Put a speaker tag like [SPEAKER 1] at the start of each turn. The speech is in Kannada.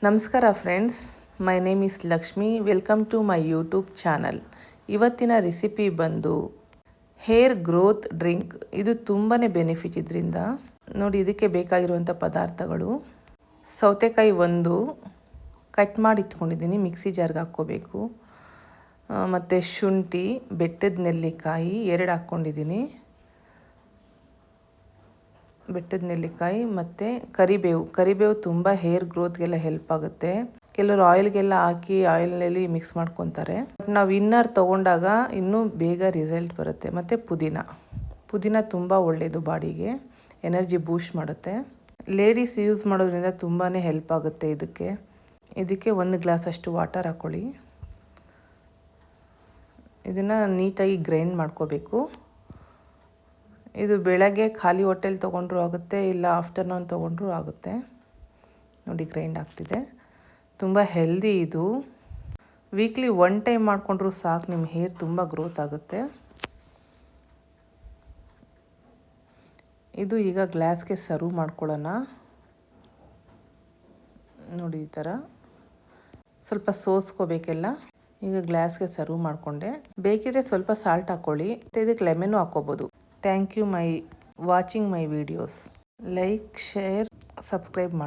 [SPEAKER 1] ನಮಸ್ಕಾರ friends, my name is Lakshmi. Welcome to my YouTube channel. ಇವತ್ತಿನ ರೆಸಿಪಿ ಬಂದು ಹೇರ್ ಗ್ರೋತ್ ಡ್ರಿಂಕ್. ಇದು ತುಂಬಾ ಬೆನಿಫಿಟ್ ಇದರಿಂದ. ನೋಡಿ, ಇದಕ್ಕೆ ಬೇಕಾಗಿರುವಂಥ ಪದಾರ್ಥಗಳು: ಸೌತೆಕಾಯಿ ಒಂದು ಕಟ್ ಮಾಡಿ ಇಟ್ಕೊಂಡಿದ್ದೀನಿ, ಮಿಕ್ಸಿ ಜಾರ್ಗೆ ಹಾಕ್ಕೋಬೇಕು. ಮತ್ತು ಶುಂಠಿ, ಬೆಟ್ಟದ ನೆಲ್ಲಿಕಾಯಿ 2 ಹಾಕ್ಕೊಂಡಿದ್ದೀನಿ, ಬೆಟ್ಟದ ನೆಲ್ಲಿಕಾಯಿ ಮತ್ತು ಕರಿಬೇವು ತುಂಬ ಹೇರ್ ಗ್ರೋತ್ಗೆಲ್ಲ ಹೆಲ್ಪ್ ಆಗುತ್ತೆ. ಕೆಲವರು ಆಯಿಲ್ಗೆಲ್ಲ ಹಾಕಿ ಆಯಿಲ್ನಲ್ಲಿ ಮಿಕ್ಸ್ ಮಾಡ್ಕೊತಾರೆ. ಬಟ್ ನಾವು ಇನ್ನರ್ ತೊಗೊಂಡಾಗ ಇನ್ನೂ ಬೇಗ ರಿಸಲ್ಟ್ ಬರುತ್ತೆ. ಮತ್ತು ಪುದೀನ ತುಂಬ ಒಳ್ಳೆಯದು, ಬಾಡಿಗೆ ಎನರ್ಜಿ ಬೂಸ್ಟ್ ಮಾಡುತ್ತೆ. ಲೇಡೀಸ್ ಯೂಸ್ ಮಾಡೋದ್ರಿಂದ ತುಂಬಾ ಹೆಲ್ಪ್ ಆಗುತ್ತೆ. ಇದಕ್ಕೆ 1 ಗ್ಲಾಸ್ ಅಷ್ಟು ವಾಟರ್ ಹಾಕ್ಕೊಳ್ಳಿ. ಇದನ್ನು ನೀಟಾಗಿ ಗ್ರೈಂಡ್ ಮಾಡ್ಕೋಬೇಕು. ಇದು ಬೆಳಗ್ಗೆ ಖಾಲಿ ಹೊಟ್ಟೆಲಿ ತೊಗೊಂಡ್ರೂ ಆಗುತ್ತೆ, ಇಲ್ಲ ಆಫ್ಟರ್ನೂನ್ ತೊಗೊಂಡ್ರೂ ಆಗುತ್ತೆ. ನೋಡಿ, ಗ್ರೈಂಡ್ ಆಗ್ತಿದೆ. ತುಂಬ ಹೆಲ್ದಿ ಇದು. ವೀಕ್ಲಿ 1 ಟೈಮ್ ಮಾಡಿಕೊಂಡ್ರೂ ಸಾಕು, ನಿಮ್ಮ ಹೇರ್ ತುಂಬ ಗ್ರೋತ್ ಆಗುತ್ತೆ. ಇದು ಈಗ ಗ್ಲಾಸ್ಗೆ ಸರ್ವ್ ಮಾಡ್ಕೊಳ್ಳೋಣ. ನೋಡಿ, ಈ ಥರ ಸ್ವಲ್ಪ ಸೋಸ್ಕೋಬೇಕೆಲ್ಲ. ಈಗ ಗ್ಲಾಸ್ಗೆ ಸರ್ವ್ ಮಾಡಿಕೊಂಡೆ. ಬೇಕಿದ್ರೆ ಸ್ವಲ್ಪ ಸಾಲ್ಟ್ ಹಾಕ್ಕೊಳ್ಳಿ, ಮತ್ತು ಇದಕ್ಕೆ ಲೆಮನ್ನು ಹಾಕ್ಕೋಬೋದು. Thank you watching my videos. Like, share, subscribe ಮಾಡಿ.